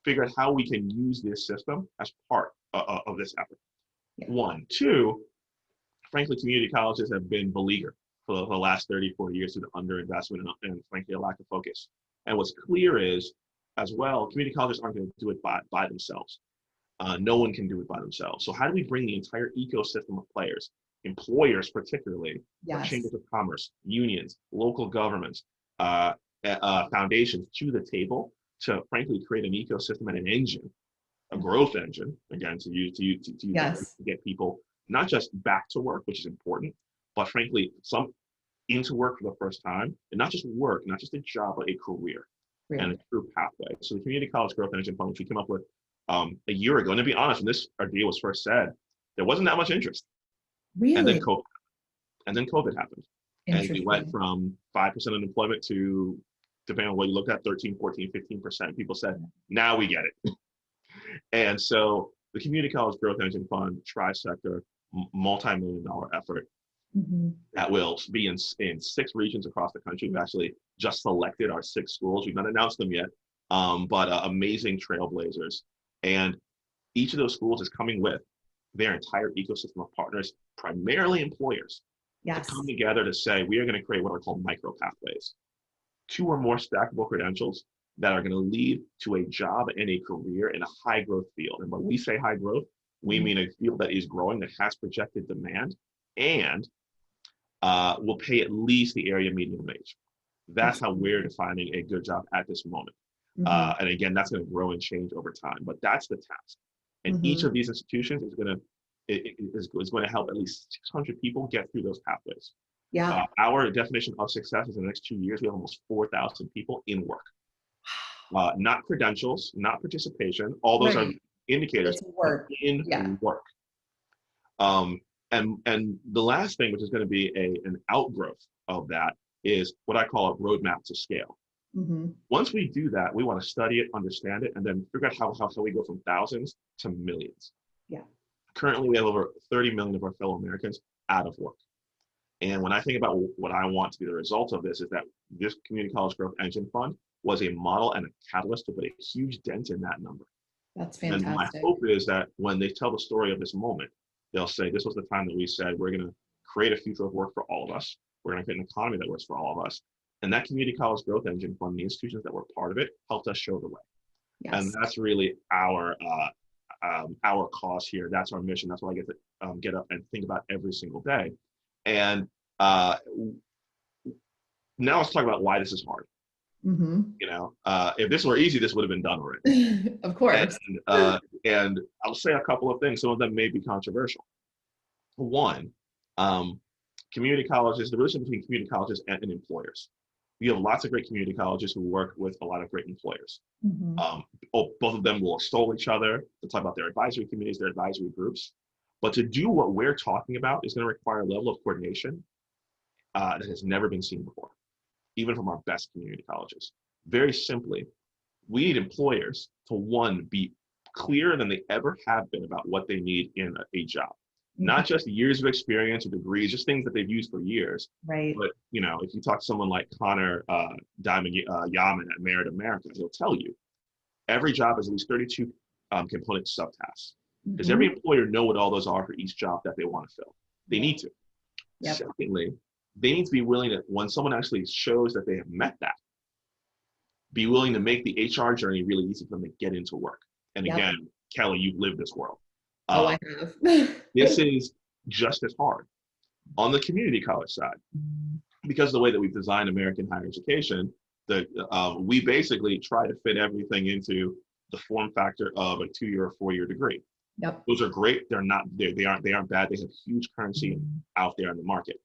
figure out how we can use this system as part of this effort. One. Two, frankly, community colleges have been beleaguered for the last 30, 40 years through the underinvestment and frankly, a lack of focus. And what's clear is, as well, community colleges aren't going to do it by themselves. No one can do it by themselves. So how do we bring the entire ecosystem of players, employers particularly, chambers of commerce, unions, local governments, foundations to the table to frankly create an ecosystem and an engine, a growth engine, again, to get people not just back to work, which is important, but frankly, some into work for the first time, and not just work, not just a job, but a career and a true pathway. So the Community College Growth Engine Fund, which we came up with a year ago, and to be honest, when this idea was first said, there wasn't that much interest. Really? And then COVID happened. And we went from 5% unemployment to, depending on what you looked at, 13, 14, 15%. People said, now we get it. And so the Community College Growth Engine Fund, tri-sector, multi-million-dollar effort that will be in 6 regions across the country. We've actually just selected our 6 schools. We've not announced them yet, but amazing trailblazers. And each of those schools is coming with their entire ecosystem of partners, primarily employers, to come together to say, we are going to create what are called micro pathways, 2 or more stackable credentials that are going to lead to a job and a career in a high growth field. And when we say high growth, We mean a field that is growing, that has projected demand, and will pay at least the area median wage. That's how we're defining a good job at this moment. And again, that's going to grow and change over time, but that's the task. And each of these institutions is going to help at least 600 people get through those pathways. Yeah. Our definition of success is in the next 2 years, we have almost 4,000 people in work. Not credentials, not participation. All those are indicators work. in work. And the last thing, which is going to be an outgrowth of that, is what I call a roadmap to scale. Once we do that, we want to study it, understand it, and then figure out how we go from thousands to millions. Yeah. Currently, we have over 30 million of our fellow Americans out of work. And when I think about what I want to be the result of this, is that this Community College Growth Engine Fund was a model and a catalyst to put a huge dent in that number. That's fantastic. And my hope is that when they tell the story of this moment, they'll say, this was the time that we said, we're going to create a future of work for all of us. We're going to create an economy that works for all of us. And that Community College Growth Engine Fund, the institutions that were part of it, helped us show the way. Yes. And that's really our cause here. That's our mission. That's what I get to get up and think about every single day. And now let's talk about why this is hard. If this were easy, this would have been done already. Of course. And I'll say a couple of things. Some of them may be controversial. One, community colleges, the relation between community colleges and employers. We have lots of great community colleges who work with a lot of great employers. Both of them will extol each other to talk about their advisory committees, their advisory groups. But to do what we're talking about is going to require a level of coordination that has never been seen before, even from our best community colleges. Very simply, we need employers to, one, be clearer than they ever have been about what they need in a job. Not just years of experience or degrees, just things that they've used for years. Right. But, if you talk to someone like Connor Diamond Yaman at Merit America, he'll tell you every job has at least 32 component subtasks. Does every employer know what all those are for each job that they want to fill? They need to. Yep. Secondly, they need to be willing to, when someone actually shows that they have met that, be willing to make the HR journey really easy for them to get into work. And again, Kelly, you've lived this world. I have. This is just as hard. On the community college side, because of the way that we've designed American higher education, we basically try to fit everything into the form factor of a 2-year or 4-year degree. Yep. Those are great. They aren't bad. They have huge currency out there in the market.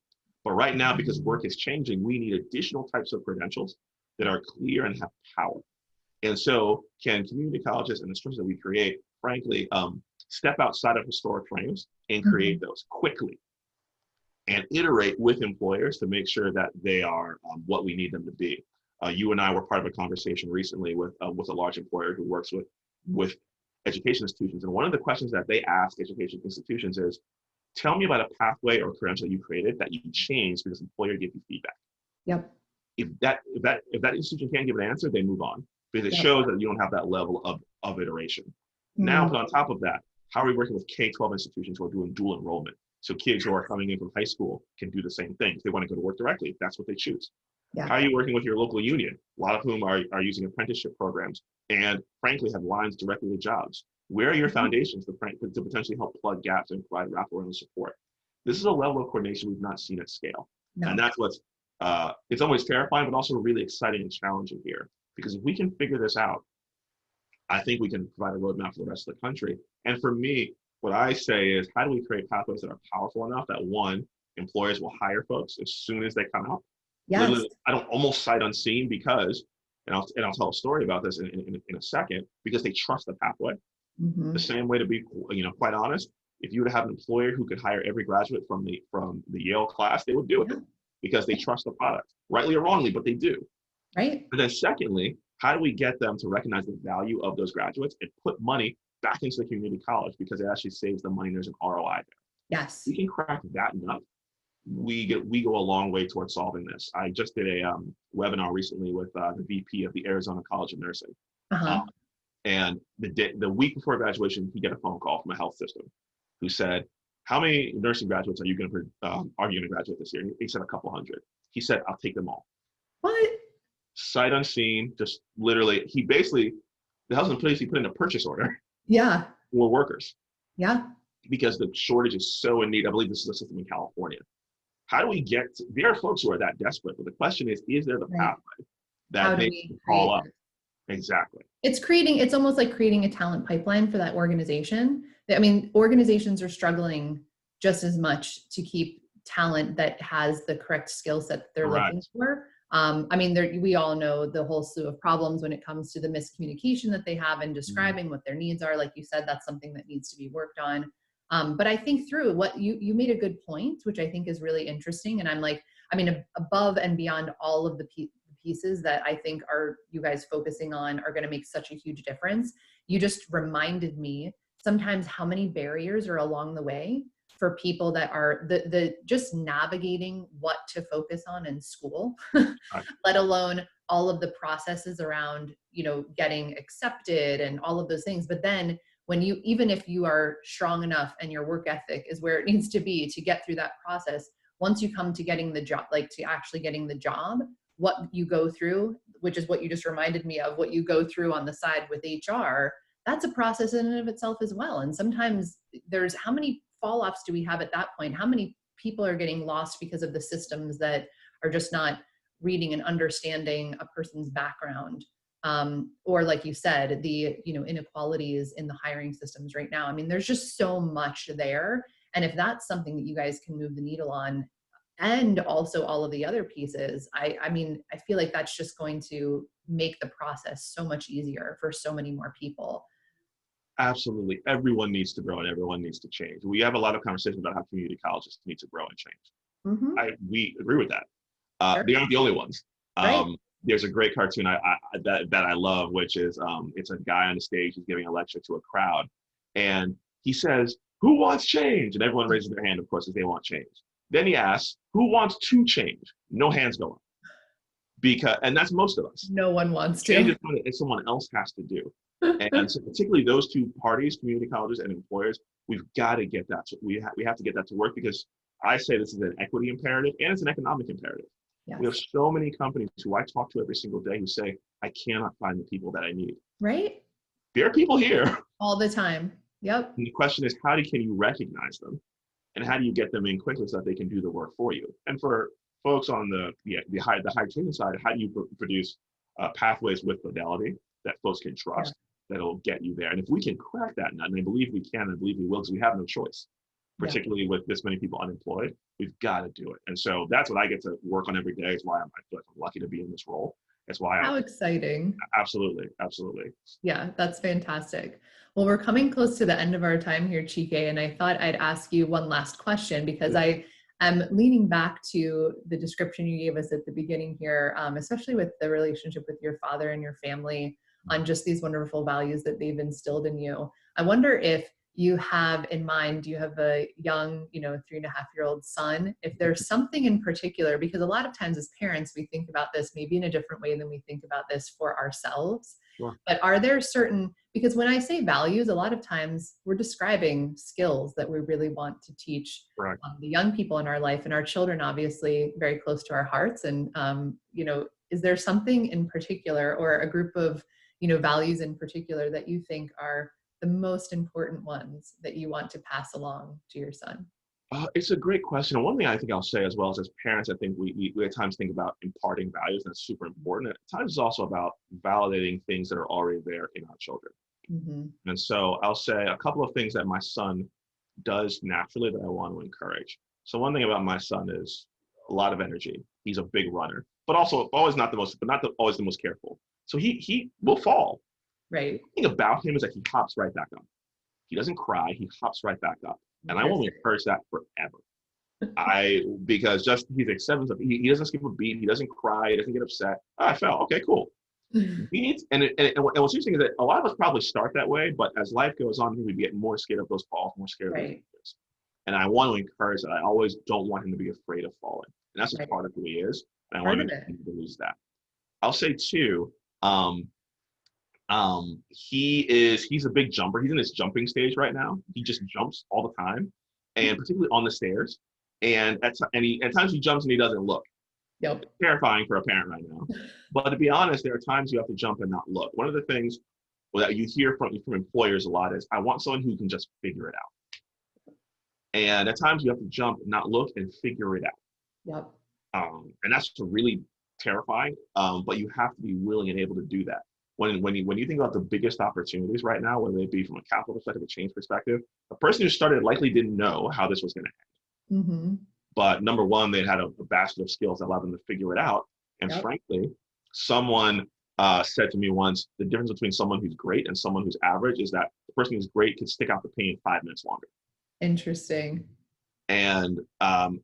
But right now, because work is changing, we need additional types of credentials that are clear and have power. And so can community colleges and the structures that we create, frankly, step outside of historic frames and create those quickly and iterate with employers to make sure that they are what we need them to be. You and I were part of a conversation recently with a large employer who works with education institutions. And one of the questions that they ask education institutions is, tell me about a pathway or credential you created that you changed because the employer gave you feedback. Yep. If that institution can't give an answer, they move on because it shows that you don't have that level of iteration. Now, put on top of that, how are we working with K-12 institutions who are doing dual enrollment? So kids who are coming in from high school can do the same thing. If they want to go to work directly, that's what they choose. Yeah. How are you working with your local union? A lot of whom are using apprenticeship programs and frankly have lines directly to jobs. Where are your foundations to potentially help plug gaps and provide wraparound support? This is a level of coordination we've not seen at scale. No. And that's what's, it's always terrifying, but also really exciting and challenging here. Because if we can figure this out, I think we can provide a roadmap for the rest of the country. And for me, what I say is, how do we create pathways that are powerful enough that, one, employers will hire folks as soon as they come out? Yes. Literally, I don't almost sight unseen because, and I'll tell a story about this in a second, because they trust the pathway. The same way, to be quite honest, if you were to have an employer who could hire every graduate from the Yale class, they would do it because they trust the product, rightly or wrongly, but they do. Right. And then secondly, how do we get them to recognize the value of those graduates and put money back into the community college because it actually saves them money and there's an ROI there? Yes. We can crack that nut. We go a long way towards solving this. I just did a webinar recently with the VP of the Arizona College of Nursing. And the week before graduation, he got a phone call from a health system who said, how many nursing graduates are you going to graduate this year? And he said a couple hundred. He said, I'll take them all. What? Sight unseen, just literally, the health and police, he put in a purchase order. Yeah. For workers. Yeah. because the shortage is so in need. I believe this is a system in California. How do we get to, there are folks who are that desperate, but the question is there the Right. pathway How that do they we can call create up? that? Exactly. It's almost like creating a talent pipeline for that organization. I mean, organizations are struggling just as much to keep talent that has the correct skill set that they're looking Correct. for. I mean, we all know the whole slew of problems when it comes to the miscommunication that they have in Mm. describing what their needs are. Like you said, that's something that needs to be worked on. But I think through what you made a good point, which I think is really interesting. And I'm like, I mean, above and beyond all of the pieces that I think are you guys focusing on are going to make such a huge difference. You just reminded me sometimes how many barriers are along the way for people that are the just navigating what to focus on in school, Right. let alone all of the processes around, getting accepted and all of those things. But then when even if you are strong enough and your work ethic is where it needs to be to get through that process, once you come to getting the job, like to actually getting the job, what you go through, which is what you just reminded me of, what you go through on the side with HR, that's a process in and of itself as well. And sometimes there's how many fall offs do we have at that point? How many people are getting lost because of the systems that are just not reading and understanding a person's background? Or like you said, the inequalities in the hiring systems right now. I mean, there's just so much there. And if that's something that you guys can move the needle on, and also all of the other pieces, I mean, I feel like that's just going to make the process so much easier for so many more people. Absolutely. Everyone needs to grow and everyone needs to change. We have a lot of conversations about how community colleges need to grow and change. Mm-hmm. We agree with that. Sure. They aren't the only ones. Right. There's a great cartoon that I love, which is it's a guy on the stage who's giving a lecture to a crowd, and he says, "Who wants change?" And everyone raises their hand, of course, if they want change. Then he asks, "Who wants to change?" No hands go up, and that's most of us. No one wants Change to. is something that someone else has to do, and so particularly those two parties, community colleges and employers, we've got to get that. We have to get that to work because I say this is an equity imperative and it's an economic imperative. We have Yes. so many companies who I talk to every single day who say, I cannot find the people that I need. Right. There are people here. All the time. Yep. And the question is, can you recognize them? And how do you get them in quickly so that they can do the work for you? And for folks on the high training side, how do you produce pathways with fidelity that folks can trust that'll get you there? And if we can crack that nut, and I believe we can, I believe we will, because we have no choice, particularly with this many people unemployed, we've got to do it. And so that's what I get to work on every day. It's why I feel like I'm lucky to be in this role. That's why How exciting. Absolutely. Yeah, that's fantastic. Well, we're coming close to the end of our time here, Chike, and I thought I'd ask you one last question because I am leaning back to the description you gave us at the beginning here, especially with the relationship with your father and your family on just these wonderful values that they've instilled in you. I wonder if you have in mind, you have a young, 3.5-year-old son, if there's something in particular, because a lot of times as parents, we think about this maybe in a different way than we think about this for ourselves. Sure. But are there certain, because when I say values, a lot of times we're describing skills that we really want to teach the young people in our life, and our children, obviously very close to our hearts. And, is there something in particular or a group of, values in particular that you think are the most important ones that you want to pass along to your son? It's a great question. And one thing I think I'll say as well as parents, I think we at times think about imparting values, and that's super important. At times it's also about validating things that are already there in our children. Mm-hmm. And so I'll say a couple of things that my son does naturally that I want to encourage. So one thing about my son is a lot of energy. He's a big runner, but also always not always the most careful. So he will fall. Right. The thing about him is that he hops right back up. He doesn't cry. He hops right back up. And I want to encourage that forever. Because just he's like he doesn't skip a beat. He doesn't cry. He doesn't get upset. Oh, I fell. Okay, cool. And what's interesting is that a lot of us probably start that way, but as life goes on, we get more scared of those falls, more scared of those things. And I want to encourage that. I always don't want him to be afraid of falling. And that's just part of who he is. And I want him to lose that. I'll say too, he's a big jumper. He's in this jumping stage right now. He just jumps all the time, and particularly on the stairs. And at times he jumps and he doesn't look. Yep. It's terrifying for a parent right now. But to be honest, there are times you have to jump and not look. One of the things that you hear from employers a lot is, I want someone who can just figure it out. And at times you have to jump, not look, and figure it out. Yep. And that's really terrifying, but you have to be willing and able to do that. When you think about the biggest opportunities right now, whether it be from a capital perspective, a change perspective, the person who started likely didn't know how this was going to end. Mm-hmm. But number one, they had a basket of skills that allowed them to figure it out. And Yep. frankly, someone said to me once, the difference between someone who's great and someone who's average is that the person who's great can stick out the pain 5 minutes longer. Interesting. And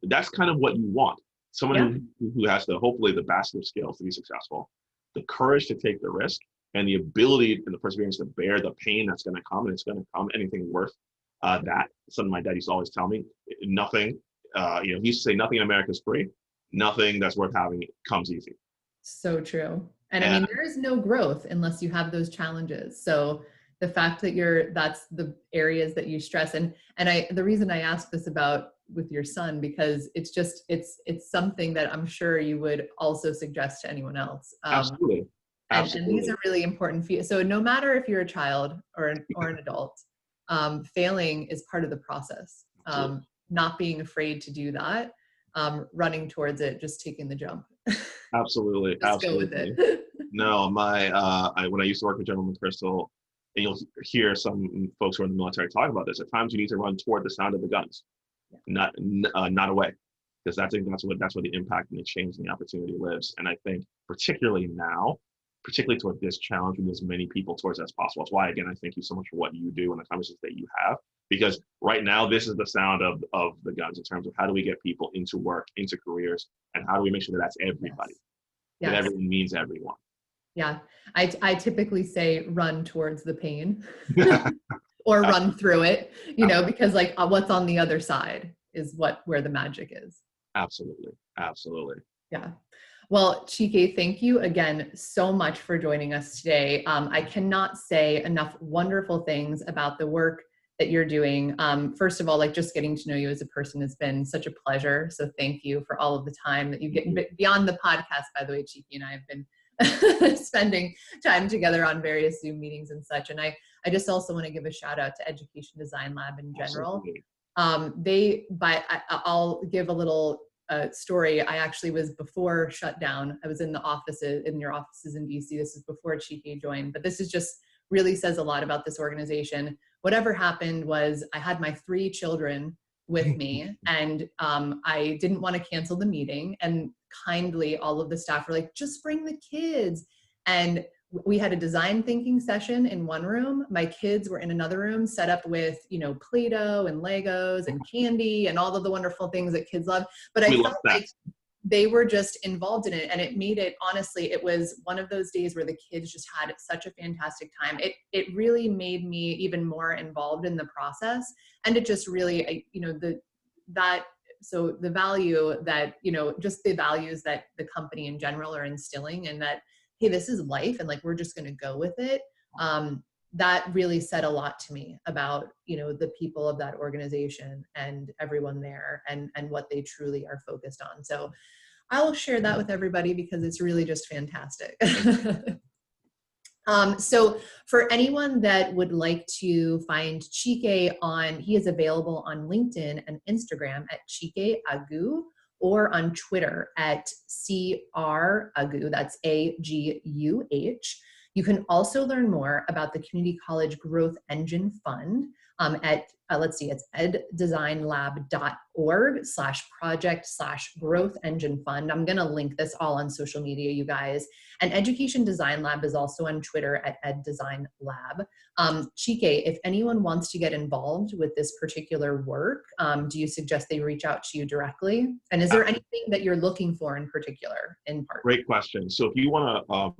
that's kind of what you want. Someone who has hopefully the basket of skills to be successful, the courage to take the risk, and the ability and the perseverance to bear the pain that's going to come, and it's going to come, anything worth that. Something my dad used to always tell me, nothing, he used to say, nothing in America is free. Nothing that's worth having comes easy. So true. And I mean, there is no growth unless you have those challenges. So the fact that that's the areas that you stress. And the reason I asked this about with your son, because it's something that I'm sure you would also suggest to anyone else. Absolutely. And these are really important for you. So no matter if you're a child or an adult, failing is part of the process. Not being afraid to do that, running towards it, just taking the jump. Absolutely. Just Absolutely. go with it. No, when I used to work with General McChrystal, and you'll hear some folks who are in the military talk about this, at times you need to run toward the sound of the guns, not away, because that's where the impact and the change and the opportunity lives. And I think particularly now, particularly toward this challenge, with as many people towards as possible. That's why, again, I thank you so much for what you do and the conversations that you have, because right now this is the sound of the guns in terms of how do we get people into work, into careers, and how do we make sure that that's everybody, that everyone means everyone. Yeah, I typically say run towards the pain or run through it, because like what's on the other side is where the magic is. Absolutely. Absolutely. Yeah. Well, Chike, thank you again so much for joining us today. I cannot say enough wonderful things about the work that you're doing. First of all, like just getting to know you as a person has been such a pleasure. So thank you for all of the time that you get beyond the podcast. By the way, Chike and I have been spending time together on various Zoom meetings and such. And I just also want to give a shout out to Education Design Lab in general. I'll give a little story. I actually was before shutdown. I was in your offices in DC. This is before Chike joined, but this is just really says a lot about this organization. Whatever happened was I had my 3 children with me, and I didn't want to cancel the meeting, and kindly all of the staff were like, just bring the kids. And we had a design thinking session in one room. My kids were in another room set up with, Play-Doh and Legos and candy and all of the wonderful things that kids love. But I felt like they were just involved in it, and it made it, honestly, it was one of those days where the kids just had such a fantastic time. It really made me even more involved in the process. And it just really, so the value that, just the values that the company in general are instilling, and that, hey, this is life, and like, we're just going to go with it. That really said a lot to me about, the people of that organization and everyone there, and what they truly are focused on. So I'll share that with everybody because it's really just fantastic. So for anyone that would like to find Chike he is available on LinkedIn and Instagram at Chike Aguh, or on Twitter at CR-Aguh, that's AGUH. You can also learn more about the Community College Growth Engine Fund at, it's eddesignlab.org/project/growth engine fund. I'm gonna link this all on social media, you guys. And Education Design Lab is also on Twitter at eddesignlab. Chike, if anyone wants to get involved with this particular work, do you suggest they reach out to you directly? And is there anything that you're looking for in particular in part? Great question. So if you want to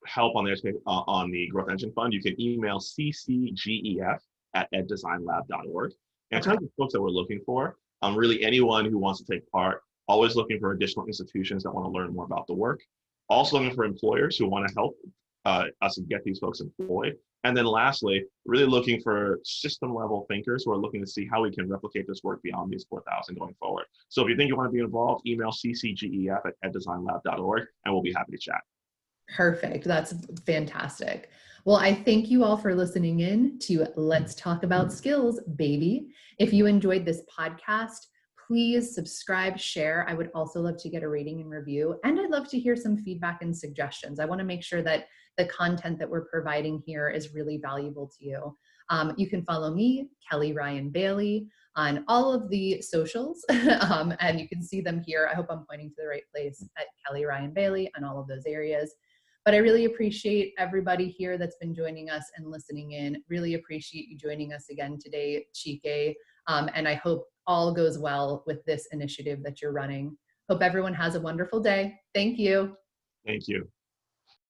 help on the Growth Engine Fund, you can email ccgef@eddesignlab.org. And in terms of folks that we're looking for, really anyone who wants to take part, always looking for additional institutions that want to learn more about the work. Also looking for employers who want to help us get these folks employed. And then lastly, really looking for system level thinkers who are looking to see how we can replicate this work beyond these 4,000 going forward. So if you think you want to be involved, email ccgef@eddesignlab.org, and we'll be happy to chat. Perfect. That's fantastic. Well, I thank you all for listening in to Let's Talk About Skills, baby. If you enjoyed this podcast, please subscribe, share. I would also love to get a rating and review. And I'd love to hear some feedback and suggestions. I want to make sure that the content that we're providing here is really valuable to you. You can follow me, Kelly Ryan Bailey, on all of the socials, and you can see them here. I hope I'm pointing to the right place at Kelly Ryan Bailey on all of those areas. But I really appreciate everybody here that's been joining us and listening in. Really appreciate you joining us again today, Chike. And I hope all goes well with this initiative that you're running. Hope everyone has a wonderful day. Thank you. Thank you.